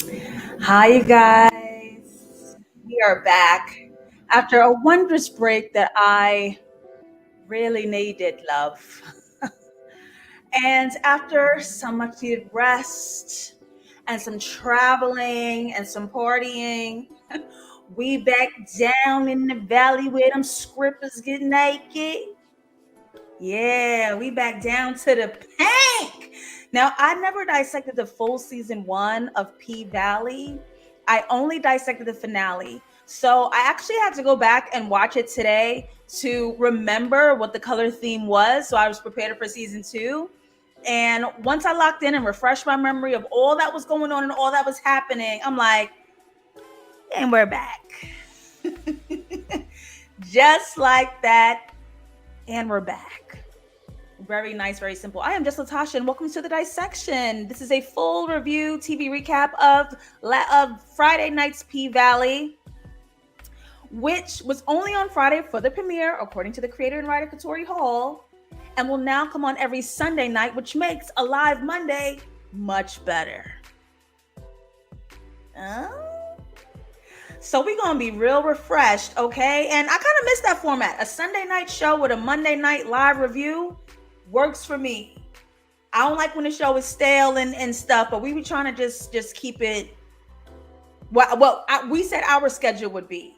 Hi, you guys. We are back after a wondrous break that I really needed, love. And after some much needed rest and some traveling and some partying, we back down in the valley where them scrippers get naked. Yeah, we back down to the pink. Now, I never dissected the full season one of P Valley. I only dissected the finale. So I actually had to go back and watch it today to remember what the color theme was. So I was prepared for season two. And once I locked in and refreshed my memory of all that was going on and all that was happening, I'm like, and we're back. Just like that. And we're back. Very nice, very simple. I am just Latasha, and welcome to the Dissection. This is a full review TV recap of Friday night's P Valley, which was only on Friday for the premiere, according to the creator and writer Katori Hall, and will now come on every Sunday night, which makes a live Monday much better. So we're going to be real refreshed, okay? And I kind of miss that format. A Sunday night show with a Monday night live review works for me. I don't like when the show is stale and stuff, but we were trying to just keep it we said our schedule would be.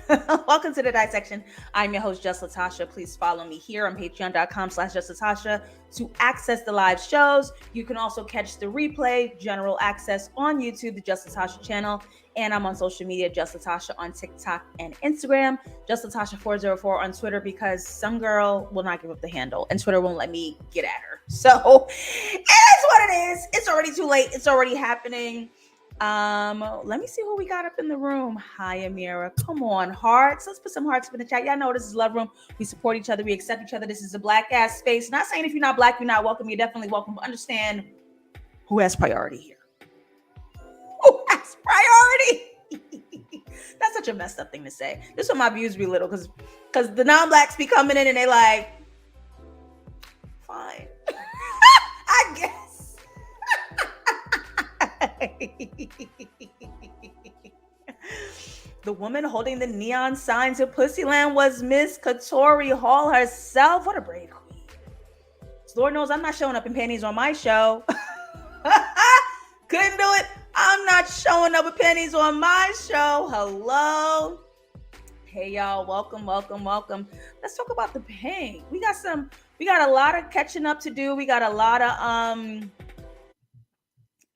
Welcome to the Dissection. I'm your host, Just Latasha. Please follow me here on patreon.com/JustLatasha to access the live shows. You can also catch the replay, general access on YouTube, the Just Latasha channel. And I'm on social media, Just Latasha on TikTok and Instagram, Just Latasha 404 on Twitter, because some girl will not give up the handle and Twitter won't let me get at her. So it is what it is. It's already too late. It's already happening. Let me see who we got up in the room. Hi, Amira. Come on, hearts. Let's put some hearts up in the chat. Y'all know this is Love Room. We support each other. We accept each other. This is a black ass space. Not saying if you're not black, you're not welcome. You're definitely welcome. But understand who has priority here. Who has priority? That's such a messed up thing to say. This is when my views be little, because the non-blacks be coming in and they like, fine. I guess. The woman holding the neon signs of Pussyland was Miss Katori Hall herself. What a brave queen. Lord knows I'm not showing up in panties on my show. Couldn't do it. I'm not showing up with panties on my show. Hello. Hey y'all, welcome. Let's talk about the pink. We got a lot of catching up to do. We got a lot of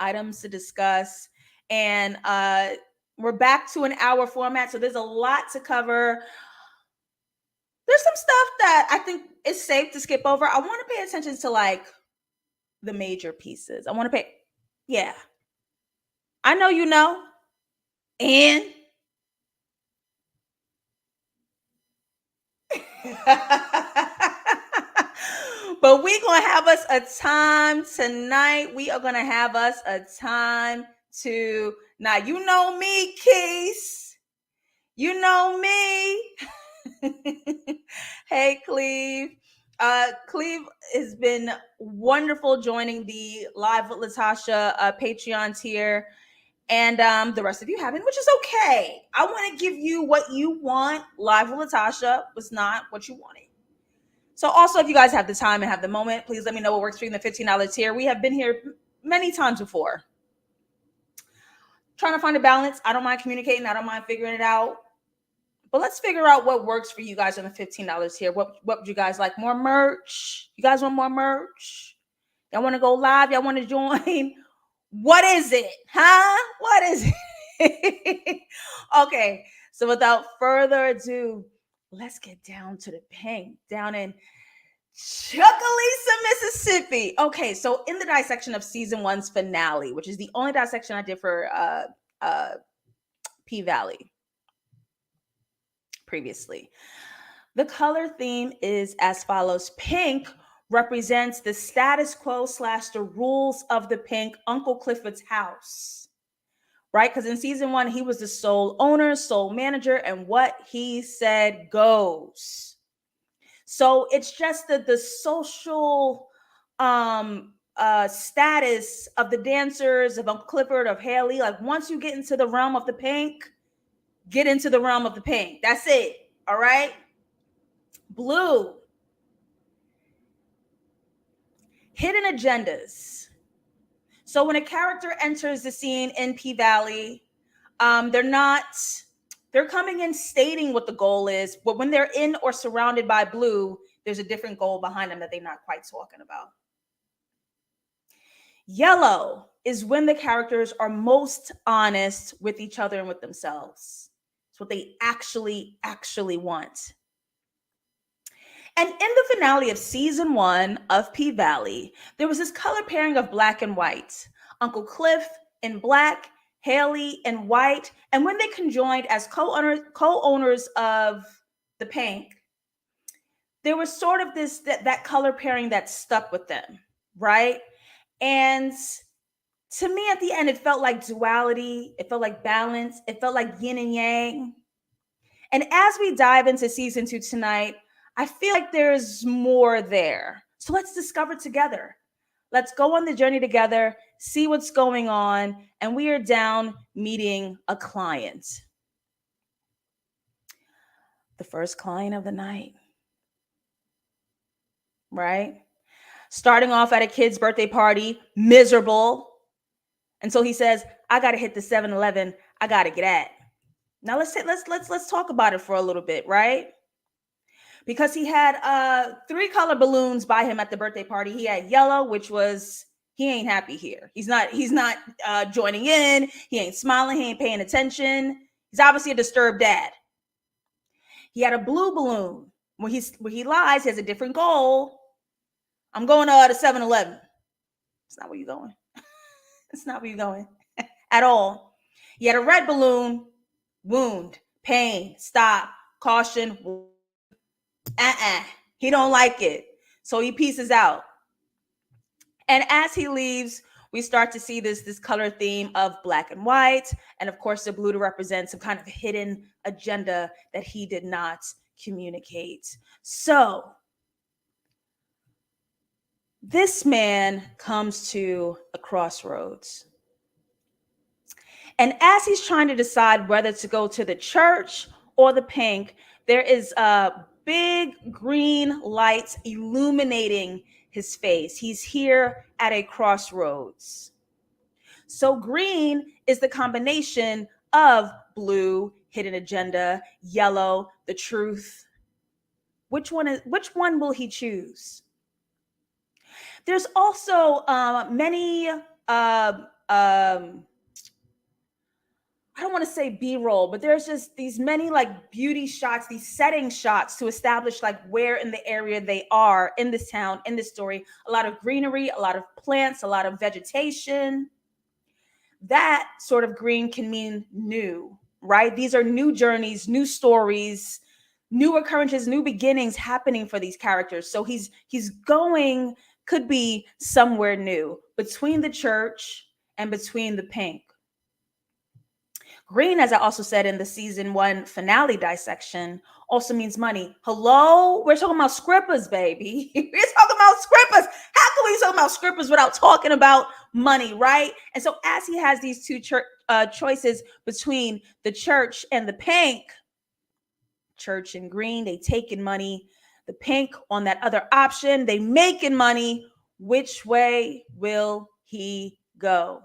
items to discuss, and we're back to an hour format, so there's a lot to cover. There's some stuff that I think is safe to skip over. I want to pay attention to like the major pieces. Yeah, I know you know, and but we gonna have us a time tonight. We are gonna have us a time to now. You know me, Keys. You know me. Hey, Cleve. Cleve has been wonderful joining the Live with Latasha Patreon tier. And the rest of you haven't, which is okay. I want to give you what you want. Live with Latasha was not what you wanted. So also, if you guys have the time and have the moment, please let me know what works for you in the $15 tier. We have been here many times before. Trying to find a balance. I don't mind communicating. I don't mind figuring it out. But let's figure out what works for you guys on the $15 tier. What would you guys like? More merch? You guys want more merch? Y'all want to go live? Y'all want to join? What is it? Huh? What is it? Okay. So without further ado, let's get down to the pink. Down in Chucalissa, Mississippi. Okay, so in the dissection of season one's finale, which is the only dissection I did for P Valley previously, the color theme is as follows. Pink represents the status quo / the rules of the pink Uncle Clifford's house, right? Because in season one, he was the sole owner, sole manager, and what he said goes. So it's just the social status of the dancers, of Uncle Clifford, of Hailey. Like once you get into the realm of the pink, get into the realm of the pink. That's it. All right. Blue. Hidden agendas. So when a character enters the scene in P Valley, they're coming in stating what the goal is, but when they're in or surrounded by blue, there's a different goal behind them that they're not quite talking about. Yellow is when the characters are most honest with each other and with themselves. It's what they actually want. And in the finale of season 1 of P Valley, there was this color pairing of black and white. Uncle Cliff in black, Hailey in white. And when they conjoined as co-owners of the pink, there was sort of that color pairing that stuck with them, right? And to me, at the end, it felt like duality. It felt like balance. It felt like yin and yang. And as we dive into season 2 tonight, I feel like there's more there. So let's discover together. Let's go on the journey together, see what's going on. And we are down meeting a client. The first client of the night, right? Starting off at a kid's birthday party, miserable. And so he says, I got to hit the 7-Eleven. I got to get at. Now let's talk about it for a little bit, right? Because he had 3 color balloons by him at the birthday party. He had yellow, which was he ain't happy here. He's not joining in. He ain't smiling. He ain't paying attention. He's obviously a disturbed dad. He had a blue balloon. Where he lies, he has a different goal. I'm going to 7-Eleven. It's not where you're going. It's not where you're going at all. He had a red balloon. Wound, pain, stop, caution. He don't like it. So he pieces out. And as he leaves, we start to see this color theme of black and white. And of course, the blue to represent some kind of hidden agenda that he did not communicate. So this man comes to a crossroads. And as he's trying to decide whether to go to the church or the pink, there is big green lights illuminating his face. He's here at a crossroads. So green is the combination of blue, hidden agenda, yellow, the truth. Which one will he choose? There's also many I don't want to say B-roll, but there's just these many like beauty shots, these setting shots to establish like where in the area they are in this town, in this story. A lot of greenery, a lot of plants, a lot of vegetation. That sort of green can mean new, right? These are new journeys, new stories, new occurrences, new beginnings happening for these characters. So he's going, could be somewhere new between the church and between the pink. Green, as I also said in the season 1 finale dissection, also means money. Hello? We're talking about scrippers, baby. We're talking about scrippers. How can we talk about scrippers without talking about money, right? And so as he has these two choices between the church and the pink, church and green, they taking money. The pink on that other option, they making money. Which way will he go?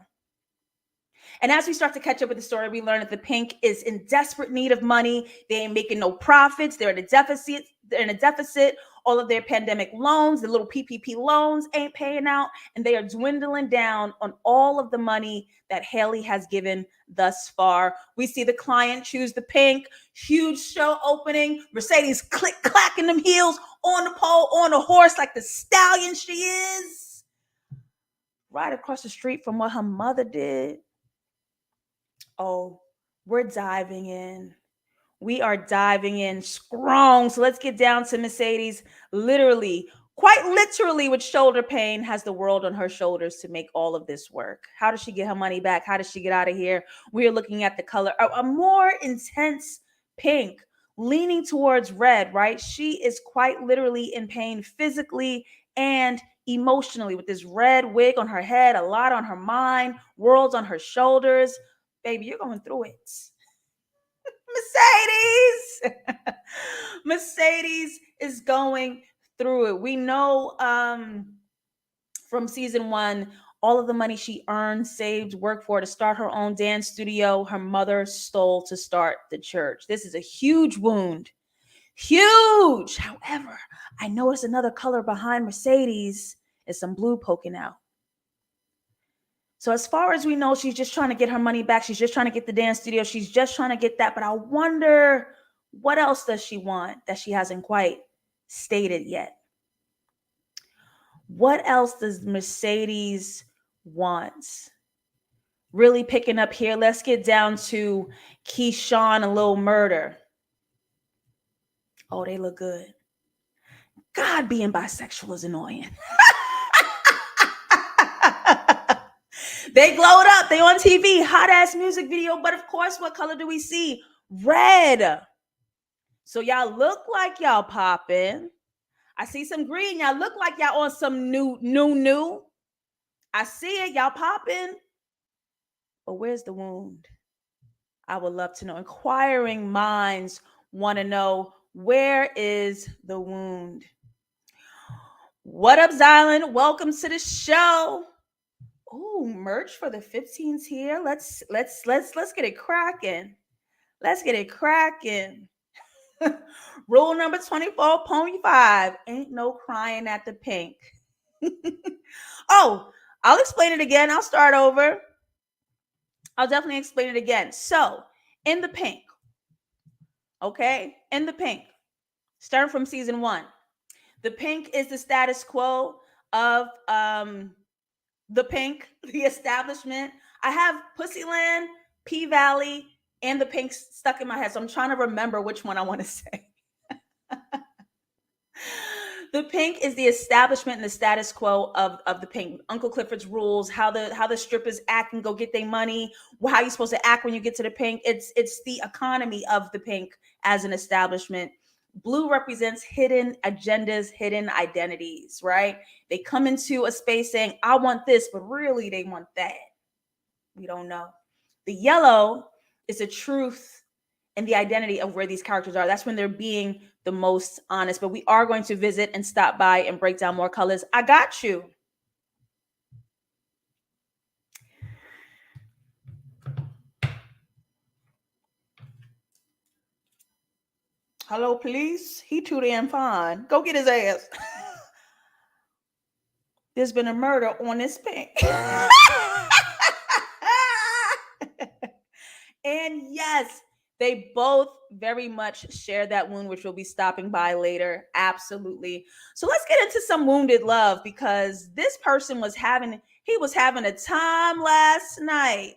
And as we start to catch up with the story, we learn that the pink is in desperate need of money. They ain't making no profits. They're in a deficit. All of their pandemic loans, the little PPP loans ain't paying out. And they are dwindling down on all of the money that Hailey has given thus far. We see the client choose the pink. Huge show opening. Mercedes clacking them heels on the pole, on a horse like the stallion she is. Right across the street from what her mother did. Oh, we're diving in. We are diving in strong. So let's get down to Mercedes. Literally, quite literally with shoulder pain, has the world on her shoulders to make all of this work. How does she get her money back? How does she get out of here? We are looking at the color, a more intense pink, leaning towards red, right? She is quite literally in pain physically and emotionally with this red wig on her head, a lot on her mind, worlds on her shoulders. Baby, you're going through it. Mercedes. Mercedes is going through it. We know from season 1, all of the money she earned, saved, worked for to start her own dance studio, her mother stole to start the church. This is a huge wound. Huge. However, I noticed another color behind Mercedes is some blue poking out. So as far as we know, she's just trying to get her money back. She's just trying to get the dance studio. She's just trying to get that. But I wonder, what else does she want that she hasn't quite stated yet? What else does Mercedes want? Really picking up here. Let's get down to Keyshawn and Lil Murder. Oh, they look good. God, being bisexual is annoying. They glowed up. They on TV. Hot ass music video. But of course, what color do we see? Red. So y'all look like y'all popping. I see some green. Y'all look like y'all on some new. I see it. Y'all popping. But where's the wound? I would love to know. Inquiring minds want to know, where is the wound? What up, Zylan? Welcome to the show. Ooh, merch for the 15s here. Let's get it cracking. Let's get it cracking. Rule number 24.5. Ain't no crying at the pink. Oh, I'll explain it again. I'll start over. I'll definitely explain it again. So, in the pink. Okay? In the pink. Starting from season 1. The pink is the status quo of the pink, the establishment. I have Pussyland, P-Valley, and the pink stuck in my head. So I'm trying to remember which one I want to say. The pink is the establishment and the status quo of the pink. Uncle Clifford's rules, how the strippers act and go get their money, how you're supposed to act when you get to the pink. It's the economy of the pink as an establishment. Blue represents hidden agendas, hidden identities, right? They come into a space saying, I want this, but really they want that. We don't know. The yellow is the truth and the identity of where these characters are. That's when they're being the most honest. But we are going to visit and stop by and break down more colors. I got you. Hello, police. He too damn fine. Go get his ass. There's been a murder on this pink. And yes, they both very much share that wound, which we'll be stopping by later. Absolutely. So let's get into some wounded love, because this person was having a time last night.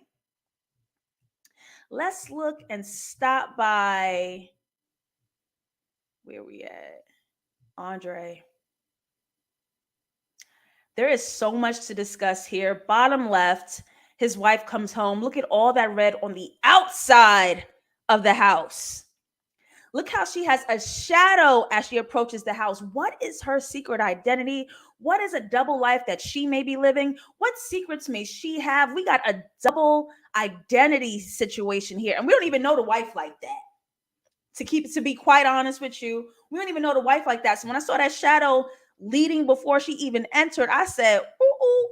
Let's look and stop by. Where we at? Andre. There is so much to discuss here. Bottom left, his wife comes home. Look at all that red on the outside of the house. Look how she has a shadow as she approaches the house. What is her secret identity? What is a double life that she may be living? What secrets may she have? We got a double identity situation here. And we don't even know the wife like that. To be quite honest with you, we don't even know the wife like that. So when I saw that shadow leading before she even entered, I said, ooh,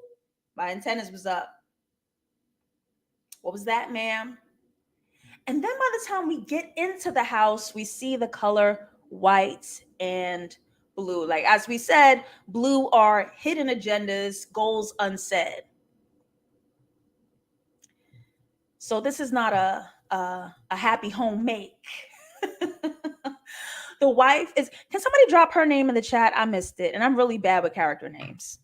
my antennas was up. What was that, ma'am? And then by the time we get into the house, we see the color white and blue. Like, as we said, blue are hidden agendas, goals unsaid. So this is not a happy home make. The wife is, can somebody drop her name in the chat? I missed it. And I'm really bad with character names.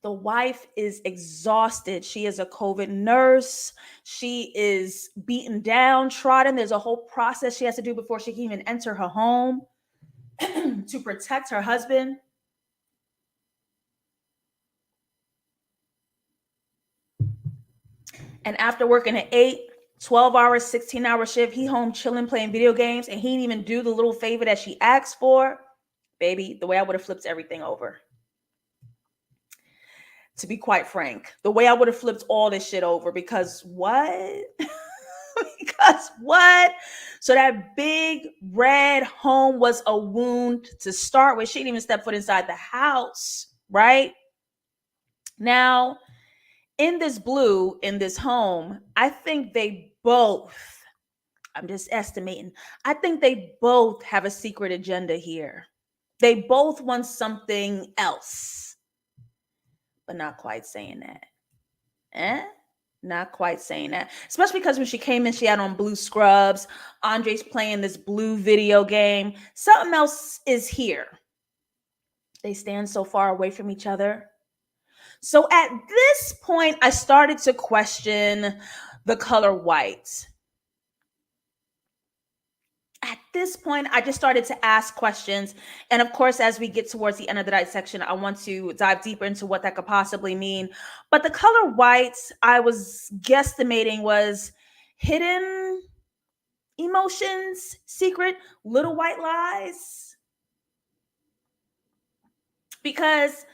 The wife is exhausted. She is a COVID nurse. She is beaten down, trodden. There's a whole process she has to do before she can even enter her home to protect her husband. And after working an 12-hour, 16-hour shift, he home chilling, playing video games, and he didn't even do the little favor that she asked for. baby, the way I would have flipped everything over. To be quite frank, the way I would have flipped all this shit over, because what? Because what? So that big red home was a wound to start with. She didn't even step foot inside the house, right? Now, in this blue, in this home, I think they both, I'm just estimating, I think they both have a secret agenda here. They both want something else, but not quite saying that. Not quite saying that. Especially because when she came in, she had on blue scrubs. Andre's playing this blue video game. Something else is here. They stand so far away from each other. So at this point, I started to question the color white. At this point, I just started to ask questions. And of course, as we get towards the end of the dissection, I want to dive deeper into what that could possibly mean. But the color white, I was guesstimating, was hidden emotions, secret, little white lies. Because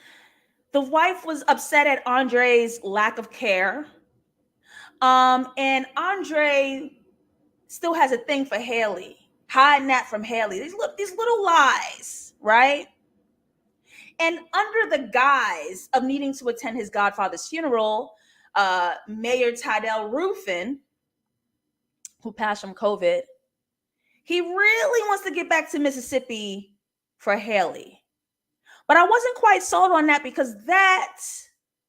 the wife was upset at Andre's lack of care. And Andre still has a thing for Hailey, hiding that from Hailey. These little lies, right? And under the guise of needing to attend his godfather's funeral, Mayor Tydell Ruffin, who passed from COVID, he really wants to get back to Mississippi for Hailey. But I wasn't quite sold on that, because that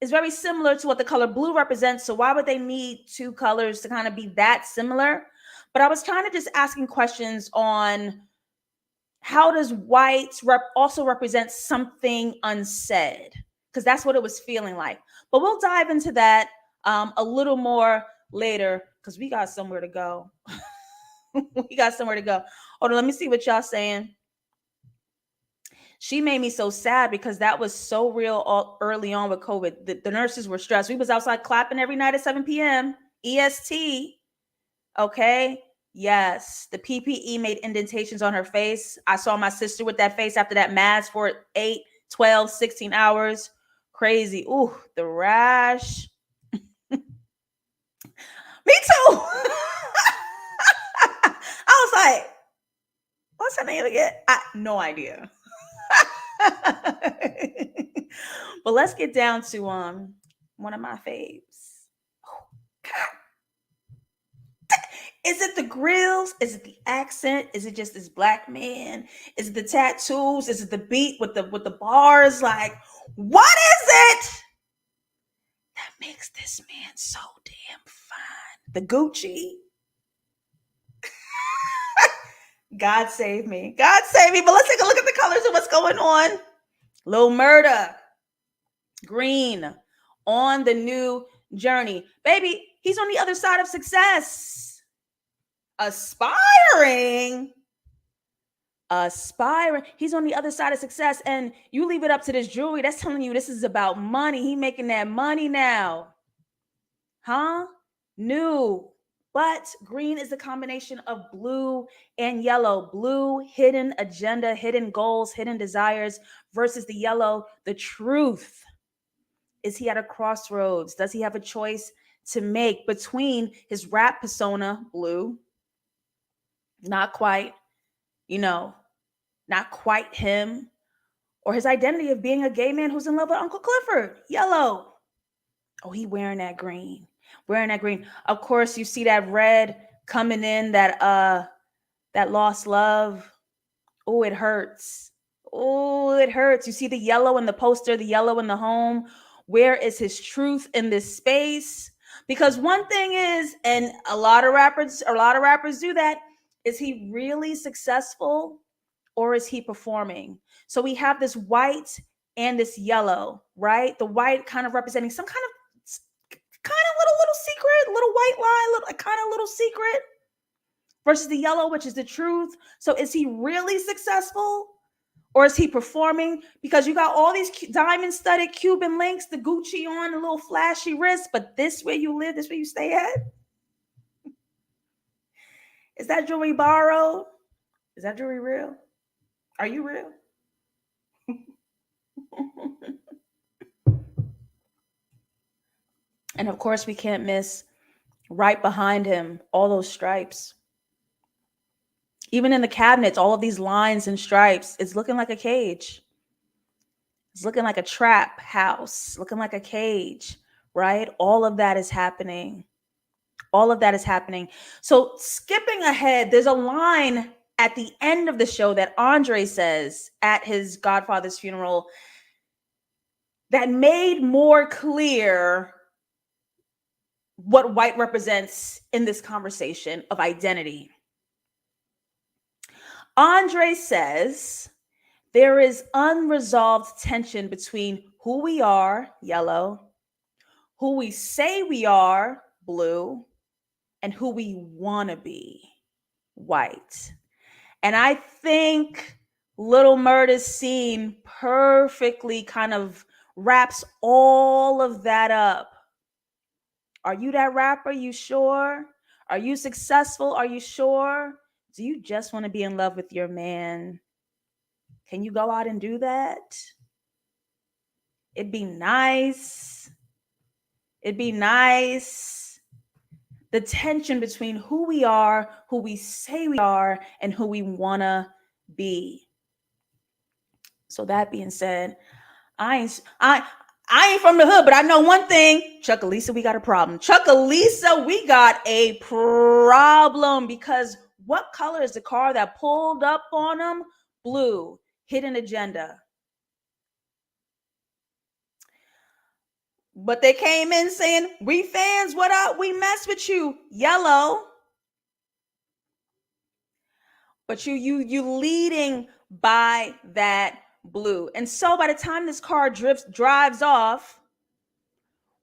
is very similar to what the color blue represents. So why would they need two colors to kind of be that similar? But I was kind of just asking questions on how does white also represent something unsaid? Because that's what it was feeling like. But we'll dive into that a little more later, because we got somewhere to go. We got somewhere to go. Hold on, let me see what y'all saying. She made me so sad because that was so real early on with COVID. The nurses were stressed. We was outside clapping every night at 7 p.m. EST. Okay. Yes. The PPE made indentations on her face. I saw my sister with that face after that mask for 8, 12, 16 hours. Crazy. Ooh, the rash. Me too. I was like, what's her name again? No idea. But let's get down to one of my faves. Oh, God. Is it the grills? Is it the accent? Is it just this black man? Is it the tattoos? Is it the beat with the bars? Like, what is it that makes this man so damn fine? The Gucci. God save me. God save me. But let's take a look at the colors of what's going on. Lil Murda. Green. On the new journey. Baby, he's on the other side of success. Aspiring. He's on the other side of success. And you leave it up to this jewelry. That's telling you this is about money. He making that money now. Huh? New. But green is the combination of blue and yellow. Blue, hidden agenda, hidden goals, hidden desires, versus the yellow, the truth. Is he at a crossroads? Does he have a choice to make between his rap persona, blue, not quite, not quite him, or his identity of being a gay man who's in love with Uncle Clifford, yellow? Oh, he wearing that green. Of course, you see that red coming in, that lost love. Oh, it hurts. You see the yellow in the poster, the yellow in the home. Where is his truth in this space? Because one thing is, and a lot of rappers do that, is he really successful or is he performing? So we have this white and this yellow, right? The white kind of representing some kind of little secret, little white lie, little secret, versus the yellow, which is the truth. So is he really successful or is he performing? Because you got all these diamond studded Cuban links, the Gucci on, a little flashy wrist, but this where you live, this where you stay at? Is that jewelry borrowed? Is that jewelry real? Are you real? And of course, we can't miss right behind him all those stripes. Even in the cabinets, all of these lines and stripes, it's looking like a cage. It's looking like a trap house, looking like a cage, right? All of that is happening. All of that is happening. So, skipping ahead, there's a line at the end of the show that Andre says at his godfather's funeral that made more clear what white represents in this conversation of identity. Andre says there is unresolved tension between who we are, yellow, who we say we are, blue, and who we want to be, white. And I think Little Murda's scene perfectly kind of wraps all of that up. Are you that rapper? You sure? Are you successful? Are you sure? Do you just want to be in love with your man? Can you go out and do that? It'd be nice. It'd be nice. The tension between who we are, who we say we are, and who we want to be. So that being said, I ain't from the hood, but I know one thing. Chuckalisa, we got a problem. Chuckalisa, we got a problem because what color is the car that pulled up on them? Blue. Hidden agenda. But they came in saying, we fans, what up? We mess with you. Yellow. But you leading by that blue. And so by the time this car drives off,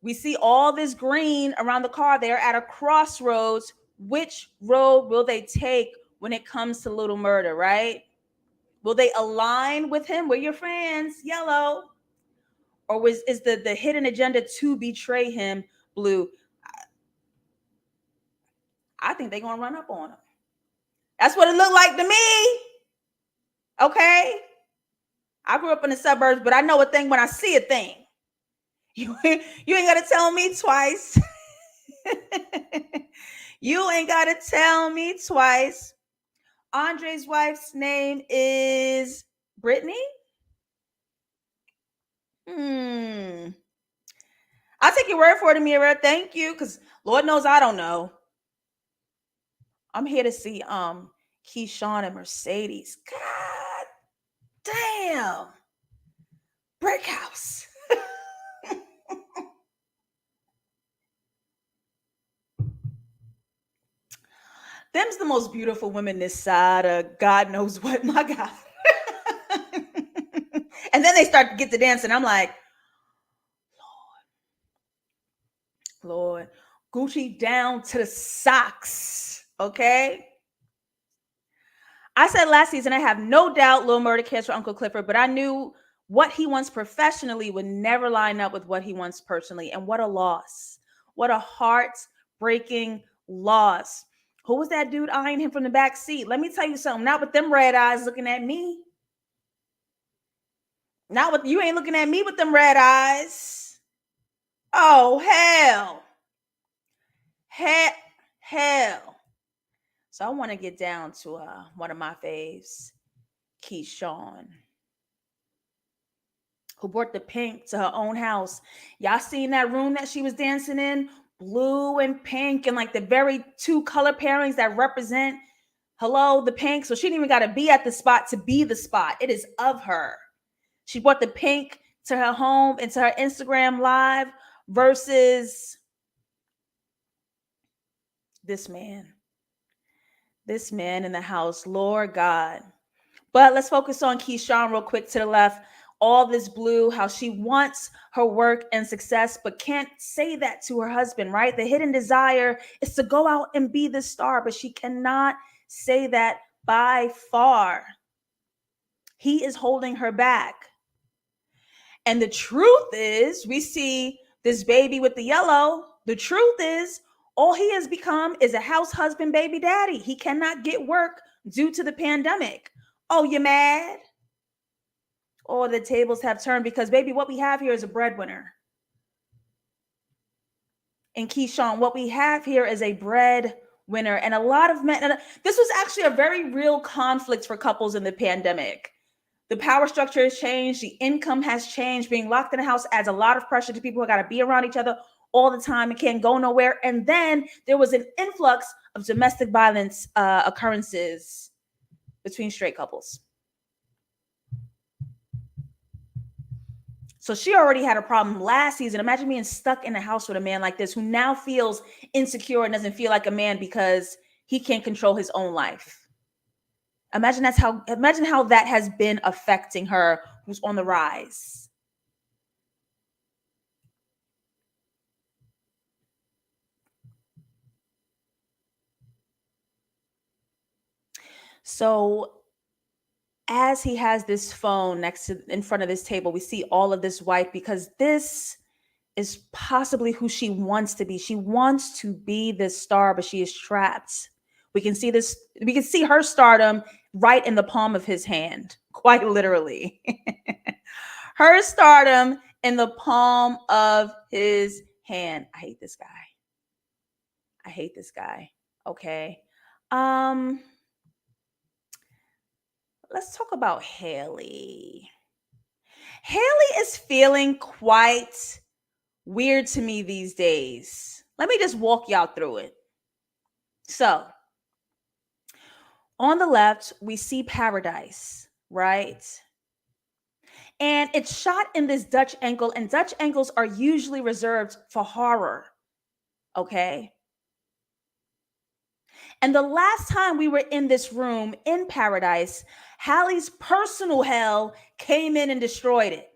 we see all this green around the car. They're at a crossroads. Which road will they take when it comes to Little Murda, right? Will they align with him? We're your friends, yellow. Or is the hidden agenda to betray him, blue? I think they're going to run up on him. That's what it looked like to me. Okay? I grew up in the suburbs, but I know a thing when I see a thing. You ain't got to tell me twice. You ain't got to tell me twice. Andre's wife's name is Brittany. I'll take your word for it, Amira. Thank you, because Lord knows I don't know. I'm here to see Keyshawn and Mercedes. God damn. Brick house. Them's the most beautiful women this side of God knows what, my God. And then they start to get to dancing. I'm like, Lord, Gucci down to the socks. Okay. I said last season, I have no doubt Lil Murda cares for Uncle Clifford, but I knew what he wants professionally would never line up with what he wants personally. And what a loss. What a heart-breaking loss. Who was that dude eyeing him from the back seat? Let me tell you something. Not with them red eyes looking at me. Not with you ain't looking at me with them red eyes. Oh, hell. Hell. So I want to get down to one of my faves, Keyshawn, who brought the pink to her own house. Y'all seen that room that she was dancing in? Blue and pink, and like the very two color pairings that represent, the pink. So she didn't even got to be at the spot to be the spot. It is of her. She brought the pink to her home and to her Instagram live versus this man in the house, Lord God. But let's focus on Keyshawn real quick to the left. All this blue, how she wants her work and success, but can't say that to her husband, right? The hidden desire is to go out and be the star, but she cannot say that by far. He is holding her back. And the truth is, we see this baby with the yellow. The truth is, all he has become is a house husband, baby daddy. He cannot get work due to the pandemic. Oh, you mad? Or the tables have turned because, baby, what we have here is a breadwinner. And Keyshawn, what we have here is a breadwinner. And a lot of men, and this was actually a very real conflict for couples in the pandemic. The power structure has changed. The income has changed. Being locked in a house adds a lot of pressure to people who got to be around each other all the time and can't go nowhere. And then there was an influx of domestic violence occurrences between straight couples. So she already had a problem last season. Imagine being stuck in a house with a man like this who now feels insecure and doesn't feel like a man because he can't control his own life. Imagine how that has been affecting her, who's on the rise. So as he has this phone in front of this table, we see all of this white because this is possibly who she wants to be. She wants to be this star, but she is trapped. We can see her stardom right in the palm of his hand, quite literally. Her stardom in the palm of his hand. I hate this guy. Okay. Let's talk about Hailey. Hailey is feeling quite weird to me these days. Let me just walk y'all through it. So, on the left, we see paradise, right? And it's shot in this Dutch angle, and Dutch angles are usually reserved for horror, okay? And the last time we were in this room in paradise, Hallie's personal hell came in and destroyed it.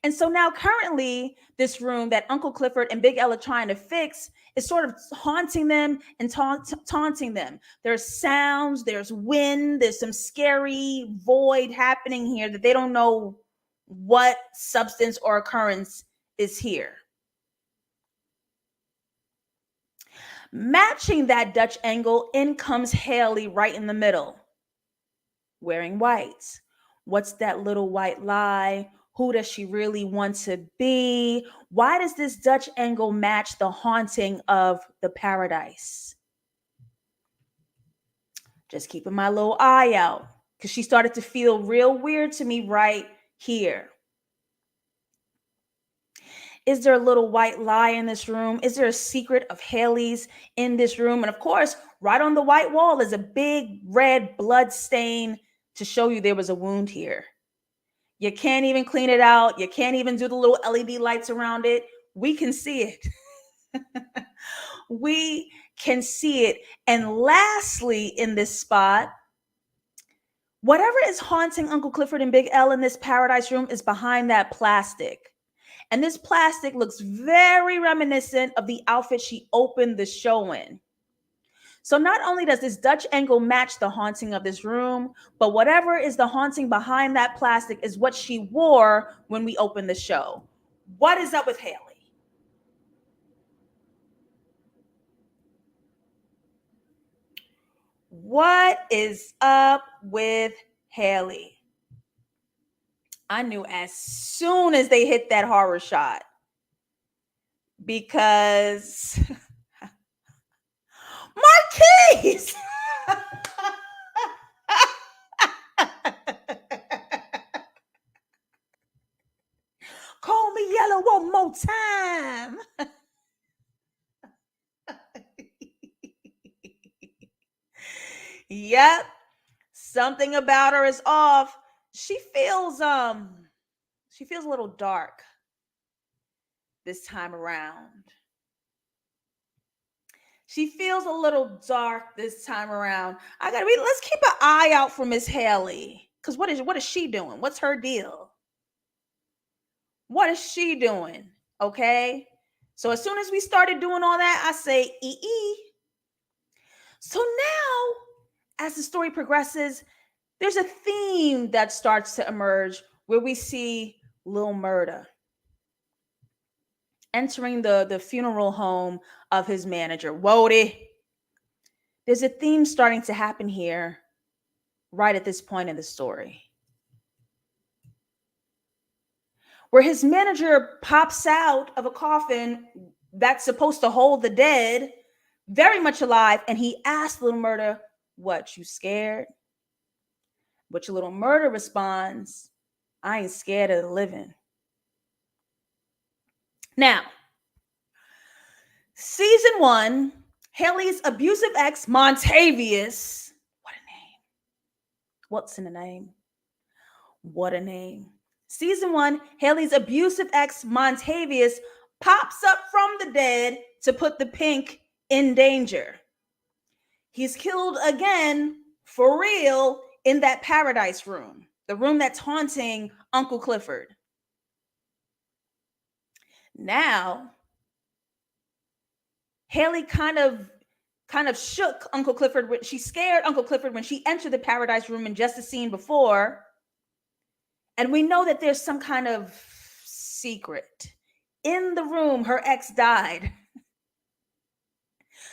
And so now currently this room that Uncle Clifford and Big L are trying to fix is sort of haunting them and taunting them. There's sounds, there's wind, there's some scary void happening here that they don't know what substance or occurrence is here. Matching that Dutch angle, in comes Hailey right in the middle, wearing white. What's that little white lie? Who does she really want to be? Why does this Dutch angle match the haunting of the paradise? Just keeping my little eye out because she started to feel real weird to me right here. Is there a little white lie in this room? Is there a secret of Hailey's in this room? And of course, right on the white wall is a big red blood stain to show you there was a wound here. You can't even clean it out. You can't even do the little LED lights around it. We can see it. We can see it. And lastly, in this spot, whatever is haunting Uncle Clifford and Big L in this paradise room is behind that plastic. And this plastic looks very reminiscent of the outfit she opened the show in. So not only does this Dutch angle match the haunting of this room, but whatever is the haunting behind that plastic is what she wore when we opened the show. What is up with Hailey? What is up with Hailey? I knew as soon as they hit that horror shot because Marquise! Call me yellow one more time. Yep. Something about her is off. She feels a little dark this time around. She feels a little dark this time around. Let's keep an eye out for Miss Hailey. Because what is she doing? What's her deal? What is she doing? Okay. So as soon as we started doing all that, I say ee. So now, as the story progresses, there's a theme that starts to emerge where we see Lil Murda entering the funeral home of his manager, Wody. There's a theme starting to happen here right at this point in the story. where his manager pops out of a coffin that's supposed to hold the dead, very much alive, and he asks Little Murder, "What, you scared?" But your Little Murder responds, "I ain't scared of the living." Now, season 1, Hailey's abusive ex, Montavious. What a name. What's in the name? What a name. Season 1, Hailey's abusive ex, Montavious, pops up from the dead to put the pink in danger. He's killed again, for real, in that paradise room, the room that's haunting Uncle Clifford. Now, Hailey kind of shook Uncle Clifford. She scared Uncle Clifford when she entered the paradise room in just the scene before. And we know that there's some kind of secret. In the room, her ex died.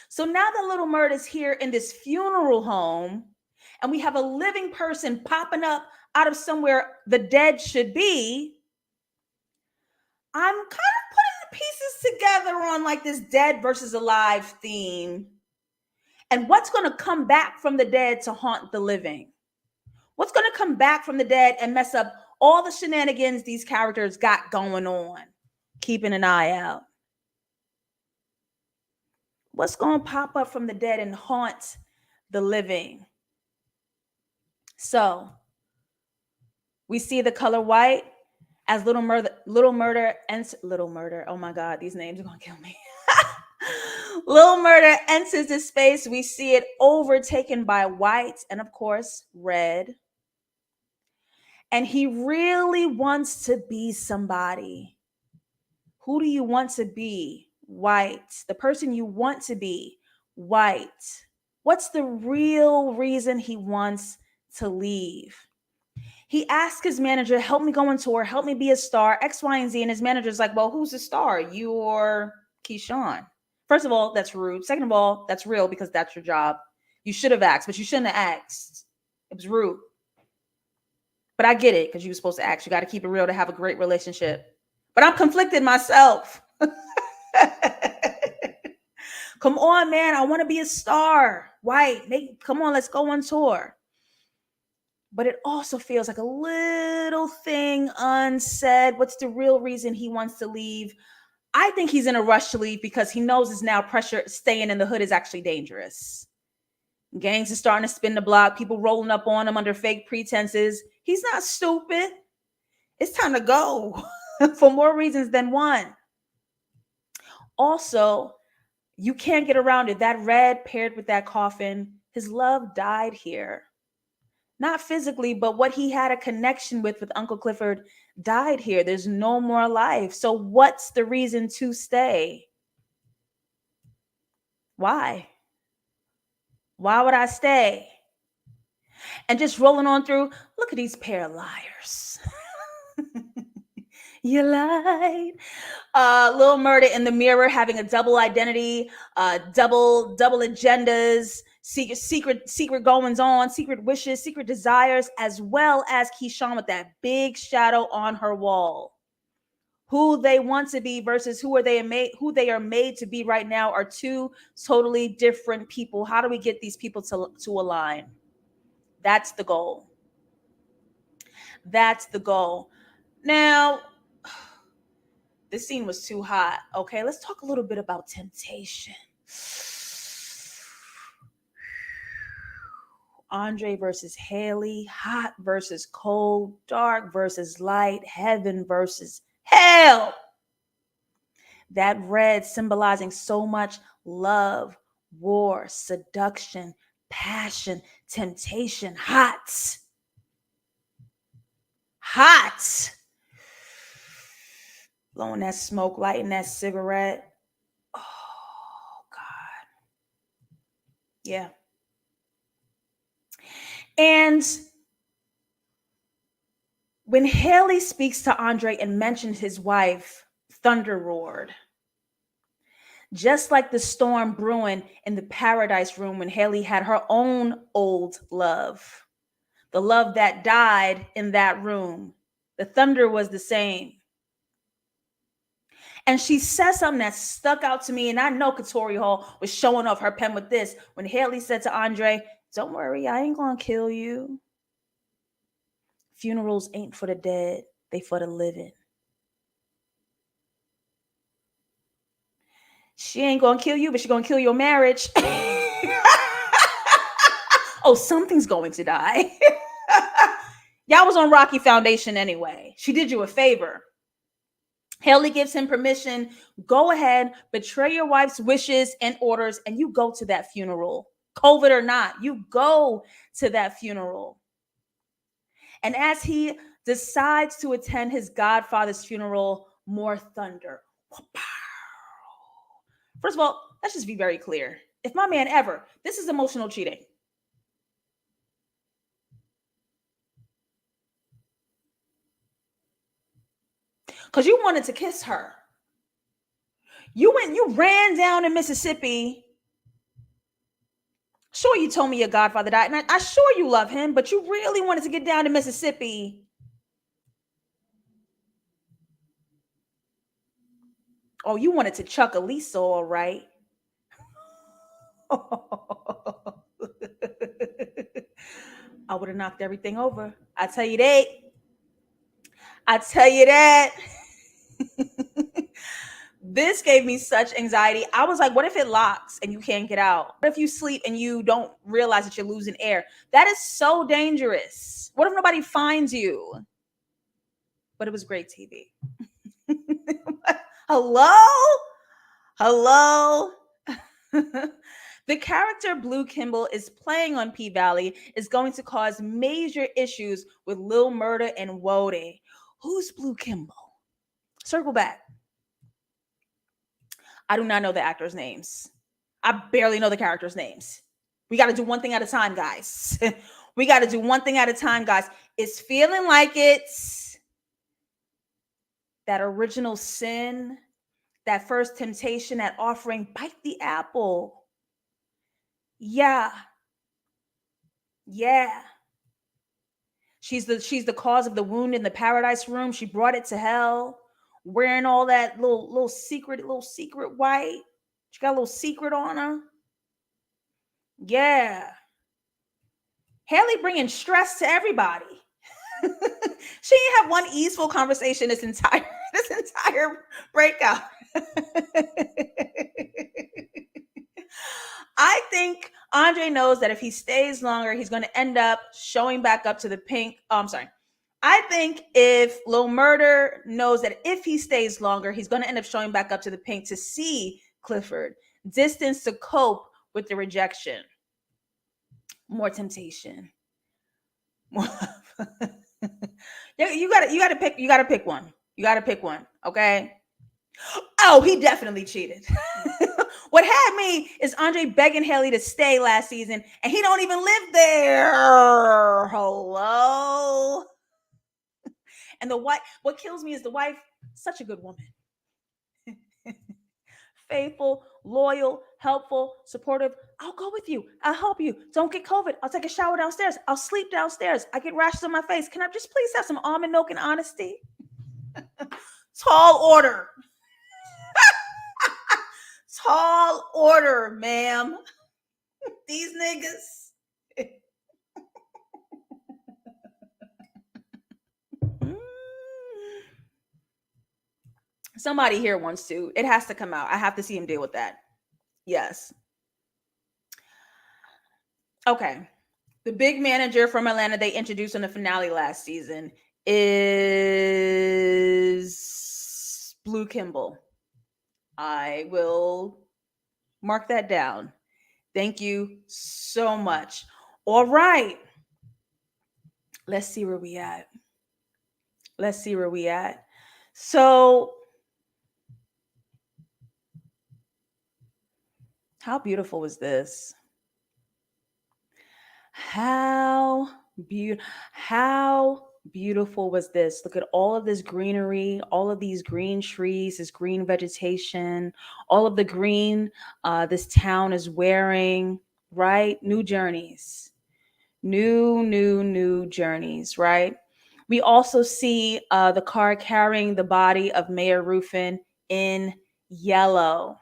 So now the Little Murder's here in this funeral home, and we have a living person popping up out of somewhere the dead should be. I'm kind of putting the pieces together on like this dead versus alive theme. And what's going to come back from the dead to haunt the living? What's going to come back from the dead and mess up all the shenanigans these characters got going on? Keeping an eye out. What's going to pop up from the dead and haunt the living? So we see the color white as Little Murder. Oh my God, these names are going to kill me. Little Murder enters the space. We see it overtaken by white and, of course, red. And he really wants to be somebody. Who do you want to be? White. The person you want to be, white. What's the real reason he wants to leave? He asked his manager, "Help me go on tour, help me be a star, X, Y, and Z." And his manager's like, "Well, who's the star? You or Keyshawn?" First of all, that's rude. Second of all, that's real because that's your job. You should have asked, but you shouldn't have asked. It was rude. But I get it because you were supposed to ask. You got to keep it real to have a great relationship. But I'm conflicted myself. Come on, man. I want to be a star. White. Come on, let's go on tour. But it also feels like a little thing unsaid. What's the real reason he wants to leave? I think he's in a rush to leave because he knows it's now pressure. Staying in the hood is actually dangerous. Gangs are starting to spin the block. People rolling up on him under fake pretenses. He's not stupid. It's time to go for more reasons than one. Also, you can't get around it. That red paired with that coffin, his love died here. Not physically, but what he had a connection with Uncle Clifford died here. There's no more life. So what's the reason to stay? Why? Why would I stay? And just rolling on through, look at these pair of liars. You lied. Little Murder in the mirror, having a double identity, double agendas, secret goings on, secret wishes, secret desires, as well as Keyshawn with that big shadow on her wall. Who they want to be versus who they are made to be right now are two totally different people. How do we get these people to align? That's the goal. That's the goal. Now, this scene was too hot. Okay, let's talk a little bit about temptation. Andre versus Hailey, hot versus cold, dark versus light, heaven versus hell. That red symbolizing so much love, war, seduction, passion, temptation, hot. Hot. Blowing that smoke, lighting that cigarette. Oh, God. Yeah. And when Hailey speaks to Andre and mentions his wife, thunder roared. Just like the storm brewing in the paradise room when Hailey had her own old love. The love that died in that room. The thunder was the same. And she said something that stuck out to me. And I know Katori Hall was showing off her pen with this when Hailey said to Andre, "Don't worry, I ain't gonna kill you. Funerals ain't for the dead, they for the living." She ain't gonna kill you, but she gonna kill your marriage. Oh, something's going to die. Y'all was on Rocky Foundation anyway. She did you a favor. Hailey gives him permission. Go ahead, betray your wife's wishes and orders, and you go to that funeral. COVID or not, you go to that funeral. And as he decides to attend his godfather's funeral, more thunder. First of all, let's just be very clear. If my man ever, this is emotional cheating. Because you wanted to kiss her. You ran down in Mississippi. Sure, you told me your godfather died, and I sure you love him, but you really wanted to get down to Mississippi. Oh, you wanted to chuck a Lisa, all right. I would have knocked everything over. I tell you that. I tell you that. This gave me such anxiety. I was like, what if it locks and you can't get out? What if you sleep and you don't realize that you're losing air? That is so dangerous. What if nobody finds you? But it was great TV. Hello? Hello? The character Blue Kimball is playing on P-Valley is going to cause major issues with Lil Murda and Wode. Who's Blue Kimball? Circle back. I do not know the actors' names. I barely know the characters' names. We got to do one thing at a time, guys. We got to do one thing at a time, guys. It's feeling like it's that original sin, that first temptation, that offering, bite the apple. Yeah. Yeah. She's the cause of the wound in the paradise room. She brought it to hell. Wearing all that little secret white. She got a little secret on her. Yeah. Hailey bringing stress to everybody. She didn't have one easeful conversation this entire breakout. I think Andre knows that if he stays longer, he's going to end up showing back up to the pink. Oh, I'm sorry. I think if Lil Murda knows that if he stays longer, he's going to end up showing back up to the pink to see Clifford. Distance to cope with the rejection. More temptation. More. You gotta pick one. You gotta pick one. Okay. Oh, he definitely cheated. What had me is Andre begging Hailey to stay last season, and he don't even live there. Hello. And the wife, what kills me is the wife, such a good woman. Faithful, loyal, helpful, supportive. I'll go with you. I'll help you. Don't get COVID. I'll take a shower downstairs. I'll sleep downstairs. I get rashes on my face. Can I just please have some almond milk and honesty? Tall order. Tall order, ma'am. These niggas. Somebody here wants to. It has to come out. I have to see him deal with that. Yes. Okay. The big manager from Atlanta they introduced on the finale last season is Blue Kimball. I will mark that down. Thank you so much. All right. Let's see where we at. So, how beautiful was this? How beautiful was this? Look at all of this greenery, all of these green trees, this green vegetation, all of the green this town is wearing, right? New journeys. New journeys, right? We also see the car carrying the body of Mayor Ruffin in yellow.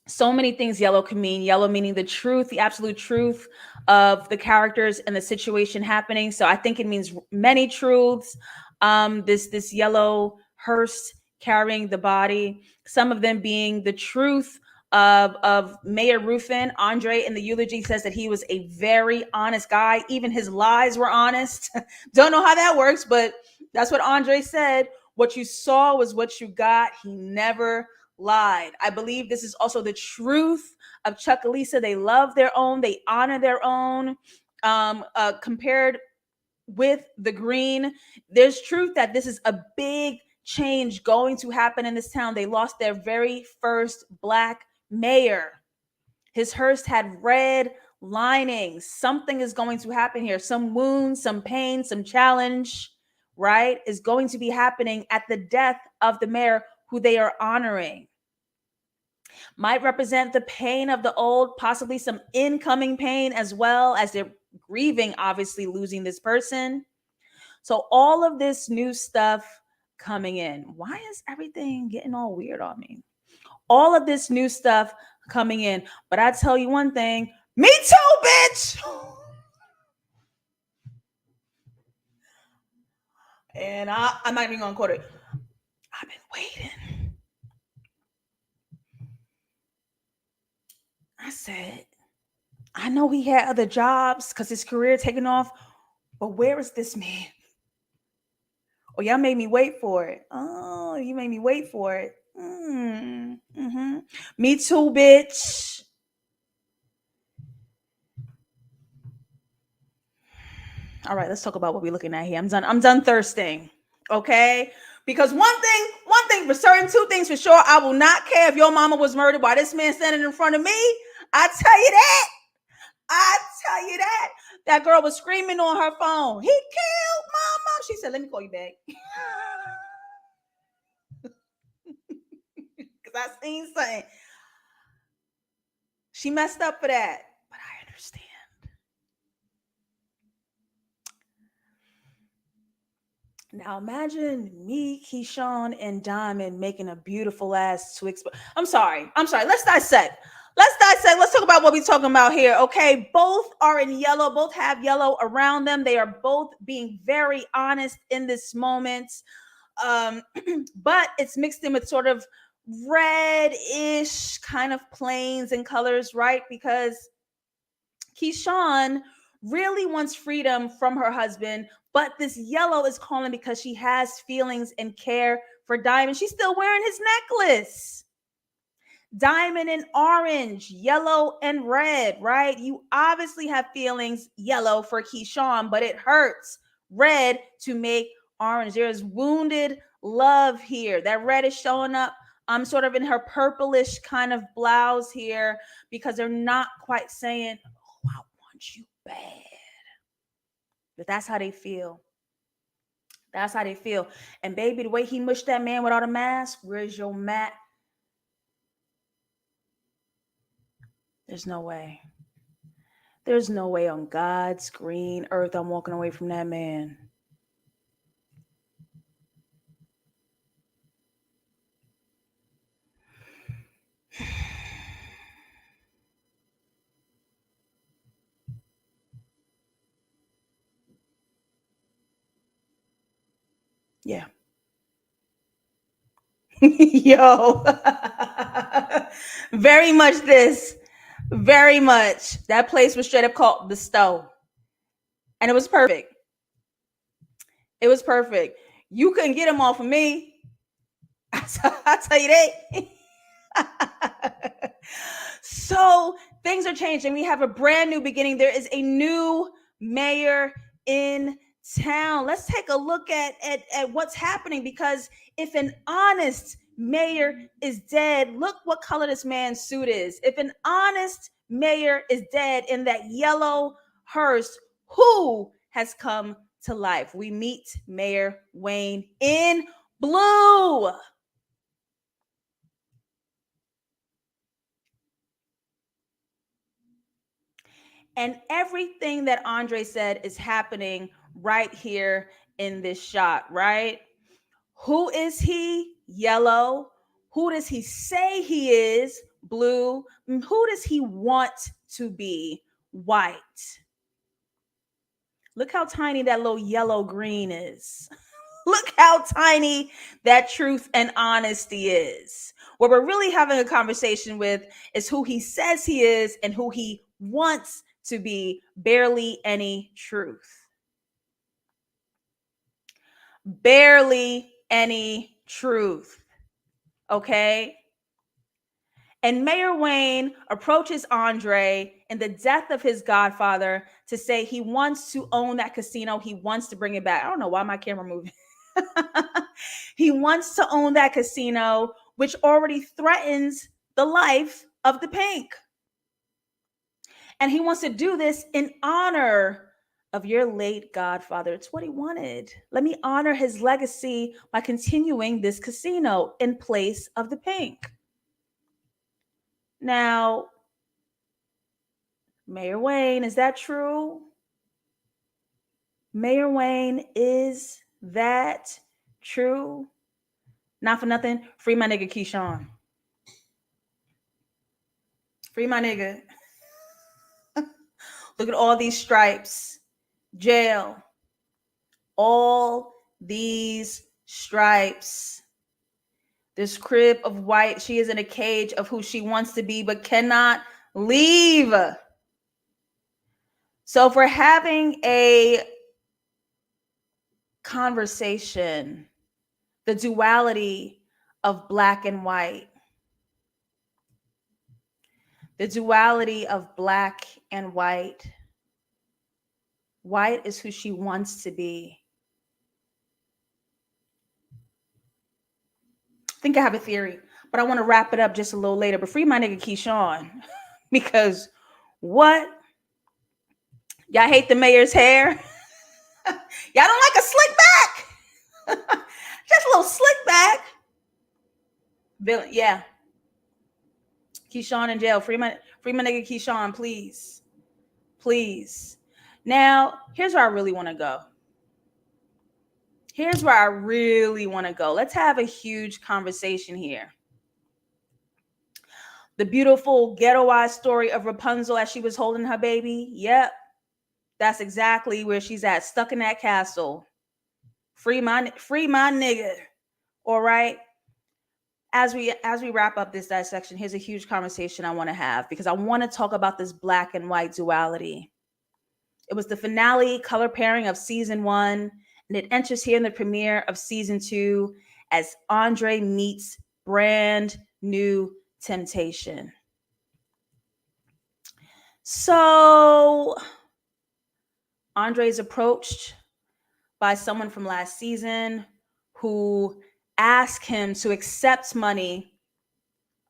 So many things yellow can mean. Yellow meaning the truth, the absolute truth of the characters and the situation happening. So I think it means many truths. This yellow hearse carrying the body, some of them being the truth of Mayor Ruffin. Andre in the eulogy says that he was a very honest guy. Even his lies were honest. Don't know how that works, but that's what Andre said. What you saw was what you got. He never lied. I believe this is also the truth of Chuck and Lisa. They love their own, they honor their own. Compared with the green, there's truth that this is a big change going to happen in this town. They lost their very first Black mayor. His hearse had red linings. Something is going to happen here. Some wound, some pain, some challenge, right, is going to be happening at the death of the mayor who they are honoring. Might represent the pain of the old, possibly some incoming pain as well, as they're grieving, obviously, losing this person. So all of this new stuff coming in. Why is everything getting all weird on me? All of this new stuff coming in. But I tell you one thing, me too, bitch. And I'm not even gonna quote it. I've been waiting. I said, I know he had other jobs because his career taking off, but where is this man? Oh, y'all made me wait for it. Oh, you made me wait for it. Mm-hmm. Me too, bitch. All right, let's talk about what we're looking at here. I'm done thirsting. Okay? Because one thing for certain, two things for sure, I will not care if your mama was murdered by this man standing in front of me. I tell you that. I tell you that. That girl was screaming on her phone. He killed mama. She said, let me call you back. Because I seen something. She messed up for that. But I understand. Now imagine me, Keyshawn, and Diamond making a beautiful ass Twix. I'm sorry. Let's dissect. Let's talk about what we're talking about here. Okay. Both are in yellow. Both have yellow around them. They are both being very honest in this moment. But it's mixed in with sort of red-ish kind of planes and colors, right? Because Keyshawn really wants freedom from her husband, but this yellow is calling because she has feelings and care for Diamond. She's still wearing his necklace. Diamond and orange, yellow and red, right? You obviously have feelings yellow for Keyshawn, but it hurts red to make orange. There's wounded love here. That red is showing up. I'm sort of in her purplish kind of blouse here because they're not quite saying, oh, I want you bad. But that's how they feel. That's how they feel. And baby, the way he mushed that man without a mask, where's your mat? There's no way. There's no way on God's green earth I'm walking away from that man. Yeah. Yo. Very much this. Very much. That place was straight up called the Stove. And it was perfect. It was perfect. You couldn't get him off of me. I'll tell you that. So things are changing. We have a brand new beginning. There is a new mayor in town. Let's take a look at what's happening, because if an honest mayor is dead, look what color this man's suit is. If an honest mayor is dead in that yellow hearse, who has come to life? We meet Mayor Wayne in blue. And everything that Andre said is happening right here in this shot, right? Who is he? Yellow. Who does he say he is? Blue. Who does he want to be? White. Look how tiny that little yellow green is. Look how tiny that truth and honesty is. What we're really having a conversation with is who he says he is and who he wants to be. Barely any truth. Barely any truth. Okay? And Mayor Wayne approaches Andre in the death of his godfather to say he wants to own that casino. He wants to bring it back. I don't know why my camera moving. He wants to own that casino, which already threatens the life of the Pink. And he wants to do this in honor of your late godfather. It's what he wanted. Let me honor his legacy by continuing this casino in place of the Pink. Now, Mayor Wayne, is that true? Mayor Wayne, is that true? Not for nothing, free my nigga Keyshawn. Free my nigga. Look at all these stripes. Jail. All these stripes. This crib of white, she is in a cage of who she wants to be, but cannot leave. So if we're having a conversation, the duality of black and white, the duality of black and white, white is who she wants to be. I think I have a theory, but I want to wrap it up just a little later. But free my nigga Keyshawn, because what? Y'all hate the mayor's hair? Y'all don't like a slick back? Just a little slick back. Villain, yeah. Keyshawn in jail. Free my nigga Keyshawn, please. Please. Now, here's where I really want to go. Let's have a huge conversation here. The beautiful ghettoized story of Rapunzel as she was holding her baby. Yep. That's exactly where she's at, stuck in that castle. Free my nigga. All right. As we wrap up this dissection, here's a huge conversation I want to have, because I want to talk about this black and white duality. It was the finale color pairing of season 1, and it enters here in the premiere of season 2 as Andre meets brand new temptation. So Andre is approached by someone from last season who asked him to accept money,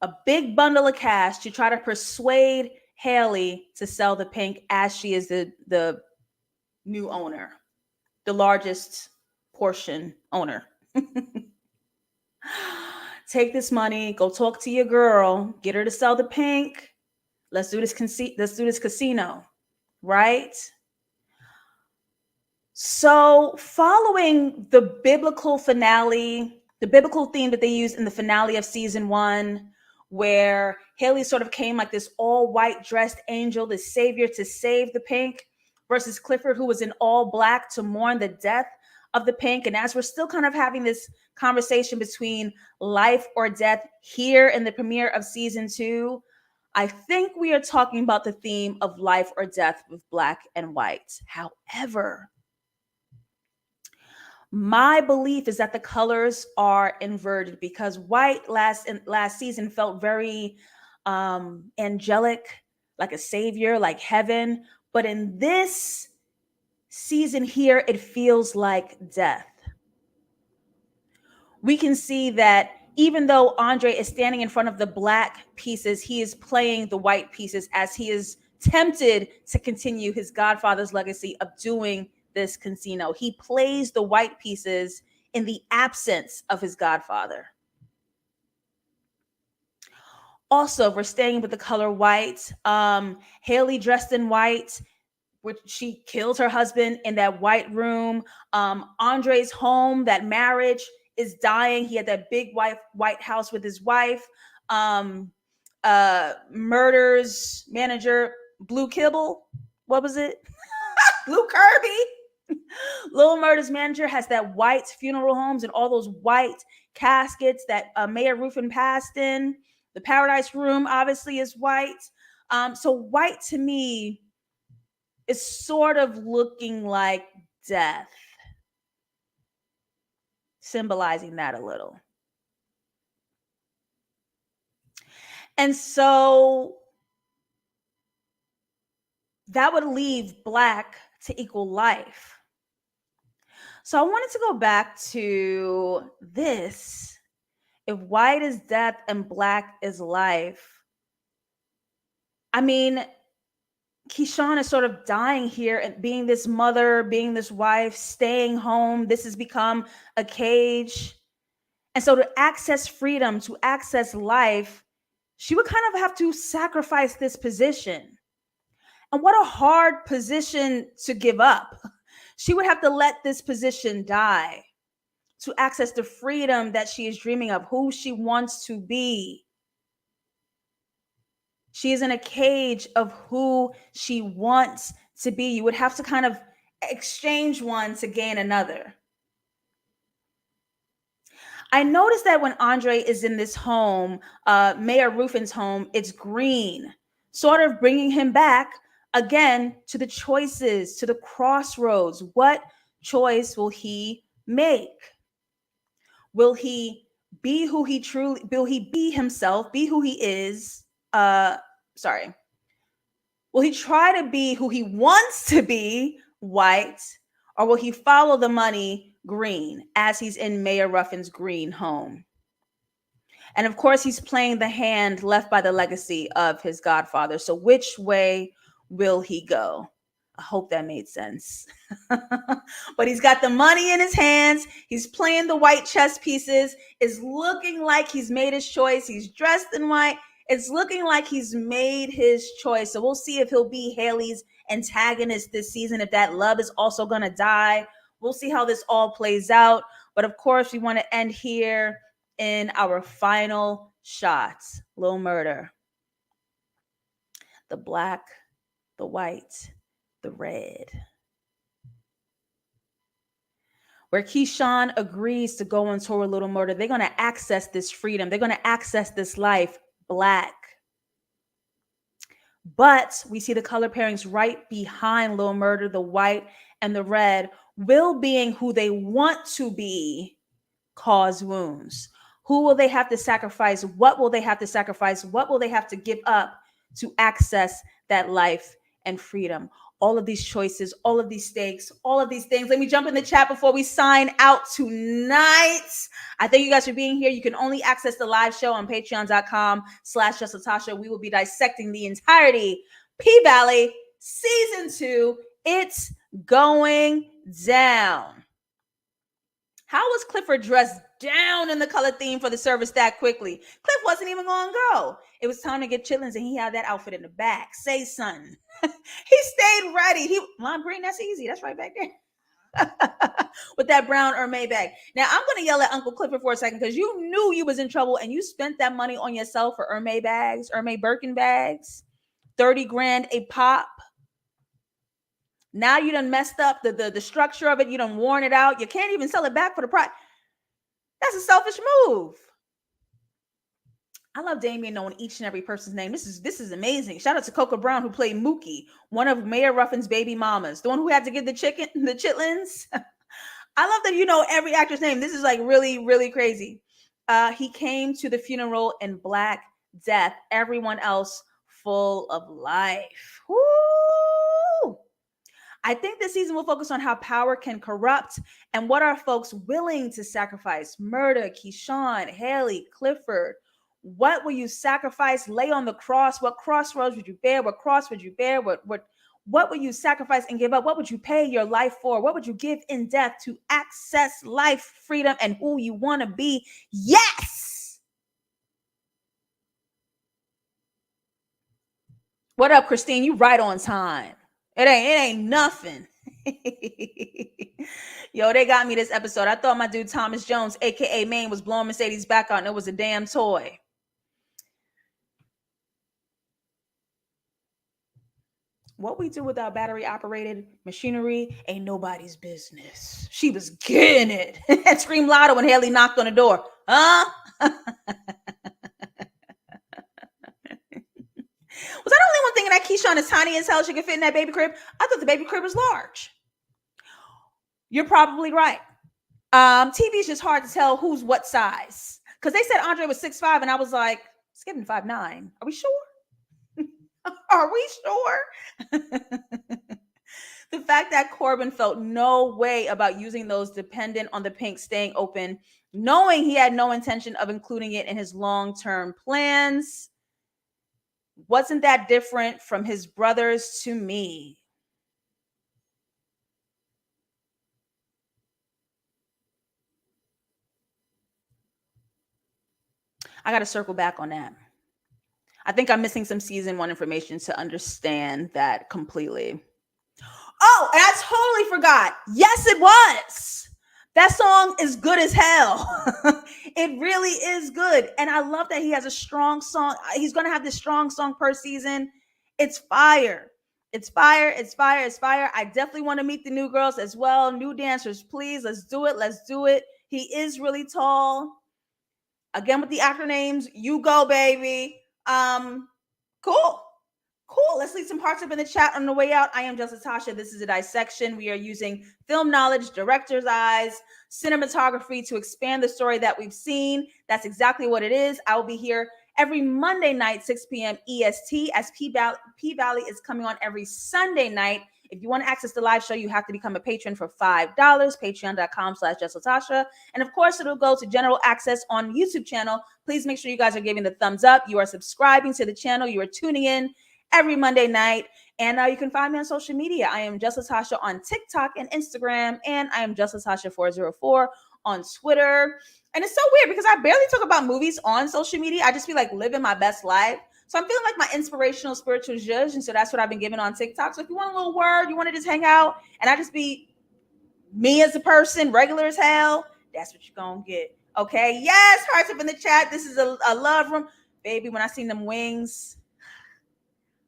a big bundle of cash, to try to persuade Hailey to sell the Pink, as she is the new owner, the largest portion owner. Take this money, go talk to your girl, get her to sell the Pink. Let's do this casino, right? So, following the biblical finale, the biblical theme that they used in the finale of season 1, where Hailey sort of came like this all white dressed angel, the savior to save the Pink, versus Clifford, who was in all black to mourn the death of the Pink. And as we're still kind of having this conversation between life or death here in the premiere of season 2, I think we are talking about the theme of life or death with black and white. However, my belief is that the colors are inverted, because white last season felt very angelic, like a savior, like heaven. But in this season here, it feels like death. We can see that even though Andre is standing in front of the black pieces, he is playing the white pieces as he is tempted to continue his godfather's legacy of doing this casino. He plays the white pieces in the absence of his godfather. Also, we're staying with the color white. Hailey dressed in white, which she killed her husband in that white room. Andre's home, that marriage, is dying. He had that big white house with his wife. Murder's manager, Blue Kibble. What was it? Blue Kirby. Little Murder's manager has that white funeral homes and all those white caskets that Mayor Ruffin passed in. The Paradise Room obviously is white. So white to me is sort of looking like death, symbolizing that a little. And so that would leave black to equal life. So I wanted to go back to this. If white is death and black is life, I mean, Keyshawn is sort of dying here and being this mother, being this wife, staying home. This has become a cage. And so to access freedom, to access life, she would kind of have to sacrifice this position. And what a hard position to give up. She would have to let this position die to access the freedom that she is dreaming of, who she wants to be. She is in a cage of who she wants to be. You would have to kind of exchange one to gain another. I noticed that when Andre is in this home, Mayor Ruffin's home, it's green, sort of bringing him back again to the choices, to the crossroads. What choice will he make? Will he be who he truly, will he be himself, be who he is? Will he try to be who he wants to be, white, or will he follow the money, green, as he's in Mayor Ruffin's green home? And of course, he's playing the hand left by the legacy of his godfather. So which way will he go? I hope that made sense. But he's got the money in his hands. He's playing the white chess pieces. It's looking like he's made his choice. He's dressed in white. It's looking like he's made his choice. So we'll see if he'll be Hailey's antagonist this season, if that love is also going to die. We'll see how this all plays out. But of course, we want to end here in our final shots. Little Murder. The black, the white, the red. Where Keyshawn agrees to go on tour with Little Murder, they're going to access this freedom. They're going to access this life, black. But we see the color pairings right behind Little Murder, the white and the red, will being who they want to be cause wounds. Who will they have to sacrifice? What will they have to sacrifice? What will they have to give up to access that life and freedom? All of these choices, all of these stakes, all of these things. Let me jump in the chat before we sign out tonight. I thank you guys for being here. You can only access the live show on patreon.com/JustLatasha. We will be dissecting the entirety P-Valley Season 2. It's going down. How was Clifford dressed down in the color theme for the service that quickly? Cliff wasn't even going to go. It was time to get chitlins, and he had that outfit in the back. Say something. He stayed ready. Lime green, that's easy. That's right back there. With that brown Hermès bag. Now, I'm going to yell at Uncle Clifford for a second because you knew you was in trouble and you spent that money on yourself for Hermès bags, Hermès Birkin bags, 30 grand a pop. Now you done messed up the structure of it. You done worn it out. You can't even sell it back for the price. That's a selfish move. I love Damien knowing each and every person's name. This is amazing. Shout out to Coco Brown, who played Mookie, one of Mayor Ruffin's baby mamas, the one who had to give the chitlins. I love that you know every actor's name. This is like really, really crazy. He came to the funeral in black death. Everyone else full of life. Woo! I think this season will focus on how power can corrupt and what are folks willing to sacrifice. Murder, Keyshawn, Hailey, Clifford. What will you sacrifice? Lay on the cross. What crossroads would you bear? What cross would you bear? What would you sacrifice and give up? What would you pay your life for? What would you give in death to access life, freedom, and who you want to be? Yes! What up, Christine? You right on time. It ain't nothing. Yo, they got me this episode. I thought my dude Thomas Jones, aka Maine, was blowing Mercedes back out and it was a damn toy. What we do with our battery operated machinery ain't nobody's business. She was getting it. And screamed louder when Hailey knocked on the door. Huh? Was I the only one thinking that Keyshawn is tiny as hell? She could fit in that baby crib? I thought the baby crib was large. You're probably right. TV is just hard to tell who's what size. Because they said Andre was 6'5", and I was like, skipping 5'9". Are we sure? Are we sure? The fact that Corbin felt no way about using those dependent on the pink staying open, knowing he had no intention of including it in his long-term plans, wasn't that different from his brothers to me. I got to circle back on that. I think I'm missing some season 1 information to understand that completely. Oh, and I totally forgot. Yes, it was. That song is good as hell. It really is good. And I love that he has a strong song. He's going to have this strong song per season. It's fire. It's fire. It's fire. It's fire. I definitely want to meet the new girls as well. New dancers, please. Let's do it. Let's do it. He is really tall. Again, with the actor names, you go, baby. Cool. Cool. Let's leave some hearts up in the chat on the way out. I am Just Latasha. This is a dissection. We are using film knowledge, director's eyes, cinematography to expand the story that we've seen. That's exactly what it is. I will be here every Monday night, 6 p.m. EST, as P-Valley is coming on every Sunday night. If you want to access the live show, you have to become a patron for $5, patreon.com/justlatasha. And of course, it'll go to general access on YouTube channel. Please make sure you guys are giving the thumbs up. You are subscribing to the channel. You are tuning in every Monday night. And you can find me on social media. I am Just Latasha on TikTok and Instagram. And I am Just Latasha 404 on Twitter. And it's so weird because I barely talk about movies on social media. I just feel like living my best life. So I'm feeling like my inspirational spiritual judge. And so that's what I've been given on TikTok. So if you want a little word, you want to just hang out and I just be me as a person, regular as hell, that's what you're going to get. Okay. Yes. Hearts up in the chat. This is a love room. Baby, when I seen them wings,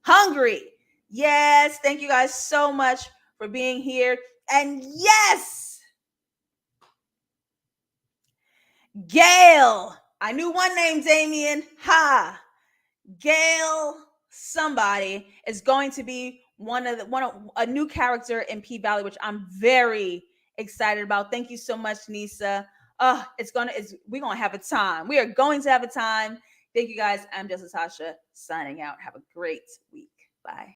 hungry. Yes. Thank you guys so much for being here. And yes, Gail. I knew one name, Damien. Ha. Gail somebody is going to be a new character in P-Valley, which I'm very excited about. Thank you so much, Nisa. We're gonna have a time. We are going to have a time. Thank you guys. I'm Just Latasha signing out. Have a great week. Bye.